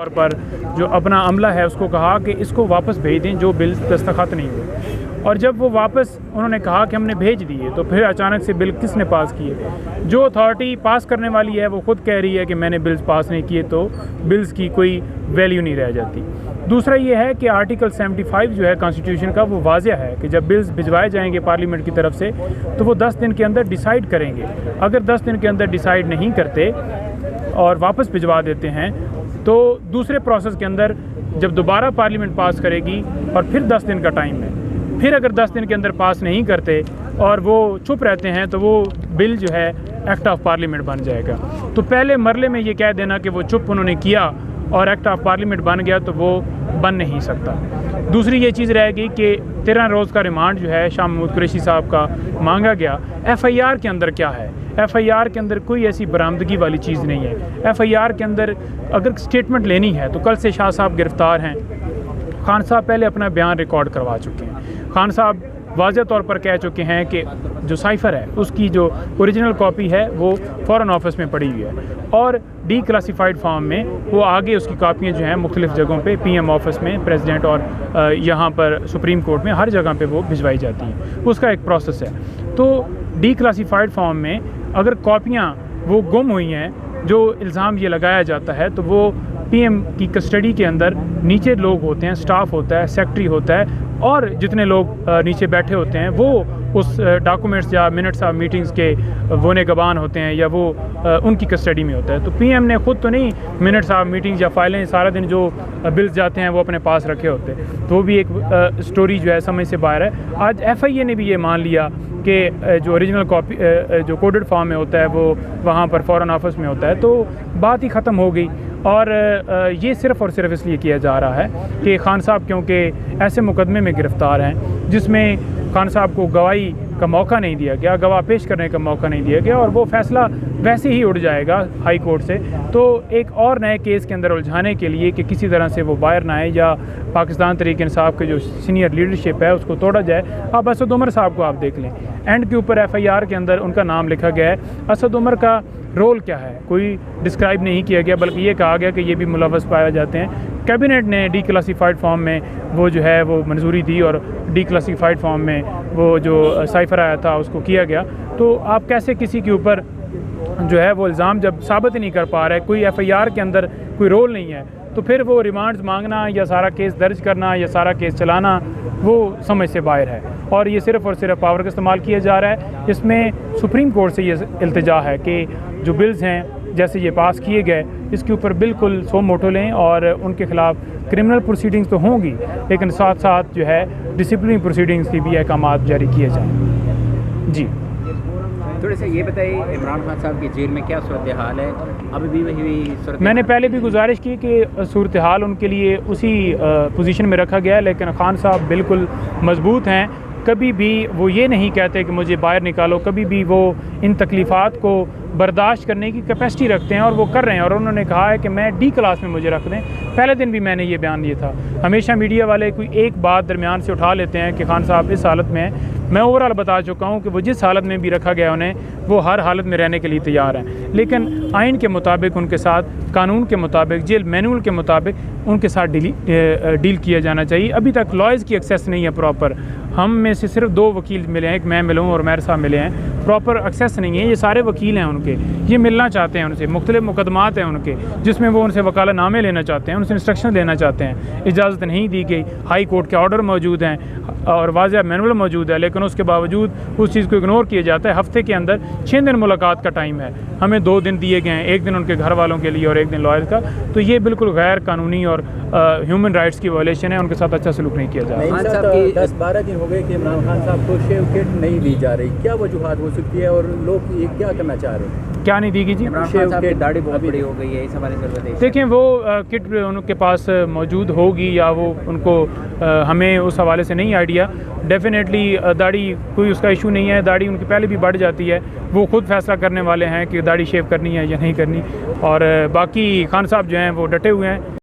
तौर पर जो अपना अमला है उसको कहा कि इसको वापस भेज दें जो बिल दस्तखत नहीं हुए। और जब वो वापस उन्होंने कहा कि हमने भेज दिए तो फिर अचानक से बिल किसने पास किए? जो अथॉरिटी पास करने वाली है वो खुद कह रही है कि मैंने बिल्स पास नहीं किए, तो बिल्स की कोई वैल्यू नहीं रह जाती। दूसरा ये है कि आर्टिकल 75 जो है कॉन्स्टिट्यूशन का, वो वाज़ह है कि जब बिल्स भिजवाए जाएंगे पार्लियामेंट की तरफ से तो वो 10 दिन के अंदर डिसाइड करेंगे। अगर 10 दिन के अंदर डिसाइड नहीं करते और वापस भिजवा देते हैं तो दूसरे प्रोसेस के अंदर जब दोबारा पार्लियामेंट पास करेगी और फिर 10 दिन का टाइम है, फिर अगर 10 दिन के अंदर पास नहीं करते और वो चुप रहते हैं तो वो बिल जो है एक्ट ऑफ पार्लियामेंट बन जाएगा। तो पहले मरले में ये कह देना कि वो चुप उन्होंने किया और एक्ट ऑफ पार्लियामेंट बन गया तो वो बन नहीं सकता। दूसरी ये चीज़ रहेगी कि 13 रोज़ का रिमांड जो है शाह महमूद कुरैशी साहब का मांगा गया। FIR के अंदर क्या है? FIR के अंदर कोई ऐसी बरामदगी वाली चीज़ नहीं है। FIR के अंदर अगर स्टेटमेंट लेनी है तो कल से शाह साहब गिरफ़्तार हैं। खान साहब पहले अपना बयान रिकॉर्ड करवा चुके हैं। खान साहब वाज़ेह तौर पर कह चुके हैं कि जो साइफ़र है उसकी जो ओरिजिनल कॉपी है वो फ़ॉरेन ऑफिस में पड़ी हुई है और डी क्लासीफाइड फॉर्म में वो आगे उसकी कापियाँ जो हैं मुख्तलिफ़ जगहों पे PM ऑफिस में, प्रेसिडेंट और यहाँ पर सुप्रीम कोर्ट में, हर जगह पे वो भिजवाई जाती हैं। उसका एक प्रोसेस है। तो डी क्लासीफाइड फॉर्म में अगर कॉपियाँ वो गुम हुई हैं, जो इल्ज़ाम ये लगाया जाता है, तो वो PM की कस्टडी के अंदर नीचे लोग होते हैं, स्टाफ होता है, सेक्रेटरी होता है और जितने लोग नीचे बैठे होते हैं वो उस डॉक्यूमेंट्स या मिनट्स ऑफ मीटिंग्स के वो निगरान होते हैं या वो उनकी कस्टडी में होता है। तो PM ने खुद तो नहीं मिनट्स ऑफ मीटिंग्स या फाइलें सारा दिन जो बिल्स जाते हैं वो अपने पास रखे होते हैं। तो वो भी एक स्टोरी जो है समझ से बाहर है। आज FIA ने भी ये मान लिया कि जो ओरिजिनल कॉपी जो कोडेड फॉर्म में होता है वो वहाँ पर फ़ॉरेन ऑफिस में होता है, तो बात ही ख़त्म हो गई। और ये सिर्फ़ और सिर्फ इसलिए किया जा रहा है कि खान साहब क्योंकि ऐसे मुकदमे में गिरफ़्तार हैं जिसमें खान साहब को गवाही का मौका नहीं दिया गया, गवाह पेश करने का मौका नहीं दिया गया और वो फ़ैसला वैसे ही उड़ जाएगा हाई कोर्ट से। तो एक और नए केस के अंदर उलझाने के लिए कि किसी तरह से वो बाहर ना आए या पाकिस्तान तहरीक इंसाफ के जो सीनियर लीडरशिप है उसको तोड़ा जाए। अब असद उमर साहब को आप देख लें, एंड के ऊपर FIR के अंदर उनका नाम लिखा गया है। असद उमर का रोल क्या है कोई डिस्क्राइब नहीं किया गया, बल्कि ये कहा गया कि ये भी मुलव्वस पाए जाते हैं। कैबिनेट ने डी क्लासीफाइड फॉर्म में वो जो है वो मंजूरी दी और डी क्लासीफाइड फॉर्म में वो जो साइफ़र आया था उसको किया गया। तो आप कैसे किसी के ऊपर जो है वो इल्ज़ाम जब साबित नहीं कर पा रहे, कोई FIR के अंदर कोई रोल नहीं है, तो फिर वो रिमांड्स मांगना या सारा केस दर्ज करना या सारा केस चलाना वो समझ से बाहर है। और ये सिर्फ़ और सिर्फ पावर का इस्तेमाल किया जा रहा है। इसमें सुप्रीम कोर्ट से ये इल्तिजा है कि जो बिल्स हैं जैसे ये पास किए गए इसके ऊपर बिल्कुल सो मोटो लें और उनके ख़िलाफ़ क्रिमिनल प्रोसीडिंग्स तो होंगी लेकिन साथ साथ जो है डिसिप्लिनरी प्रोसीडिंग्स की भी अहकामात जारी किए जाएँ। जी थोड़ा सा ये बताइए, इमरान खान साहब की जेल में क्या सूरत हाल है? अभी भी वही सूरत? मैंने पहले भी गुजारिश की कि सूरत हाल उनके लिए उसी पोजीशन में रखा गया है, लेकिन खान साहब बिल्कुल मजबूत हैं। कभी भी वो ये नहीं कहते कि मुझे बाहर निकालो, कभी भी वो इन तकलीफ़ात को बर्दाश्त करने की कैपेसिटी रखते हैं और वो कर रहे हैं। और उन्होंने कहा है कि मैं D क्लास में मुझे रख दें। पहले दिन भी मैंने ये बयान दिया था। हमेशा मीडिया वाले कोई एक बात दरमियान से उठा लेते हैं कि खान साहब इस हालत में हैं। मैं ओवरऑल बता चुका हूँ कि वो जिस हालत में भी रखा गया उन्हें वो हर हालत में रहने के लिए तैयार हैं, लेकिन आइन के मुताबिक उनके साथ, कानून के मुताबिक, जेल मैनुअल के मुताबिक उनके साथ डील किया जाना चाहिए। अभी तक लॉयर्स की एक्सेस नहीं है प्रॉपर। हम में से सिर्फ 2 वकील मिले हैं, एक मैं मिला हूँ और मेरे साहब मिले हैं। प्रॉपर एक्सेस नहीं है। ये सारे वकील हैं उनके, ये मिलना चाहते हैं उनसे, मुख्तलिफ मुकदमात हैं उनके जिसमें वो उनसे वकालतनामे लेना चाहते हैं, उनसे इंस्ट्रक्शन लेना चाहते हैं। इजाज़त नहीं दी गई। हाई कोर्ट के ऑर्डर मौजूद हैं और वाज़ेह मैनुअल मौजूद है, लेकिन उसके बावजूद उस चीज़ को इग्नोर किया जाता है। हफ्ते के अंदर 6 दिन मुलाकात का टाइम है, हमें 2 दिन दिए गए हैं, 1 दिन उनके घर वालों के लिए और 1 दिन लॉयर का। तो ये बिल्कुल गैर कानूनी और ह्यूमन राइट्स की वायलेशन है। उनके साथ अच्छा सलूक नहीं किया जा रहा। 10-12 दिन हो गए कि इमरान खान साहब को शेव किट नहीं दी जा रही, क्या वजूहात हो सकती है और लोग ये क्या करना चाह रहे हैं? क्या नहीं दी गई जी? इमरान खान साहब की दाढ़ी बहुत बड़ी हो गई है, इस हवाले से देखें वो किट उनके पास मौजूद होगी या वो उनको हमें उस हवाले से नहीं आइडिया। डेफिनेटली दाढ़ी कोई उसका इशू नहीं है, दाढ़ी उनकी पहले भी बढ़ जाती है। वो खुद फैसला करने वाले हैं कि दाढ़ी शेव करनी है या नहीं करनी। और बाकी खान साहब जो हैं वो डटे हुए हैं।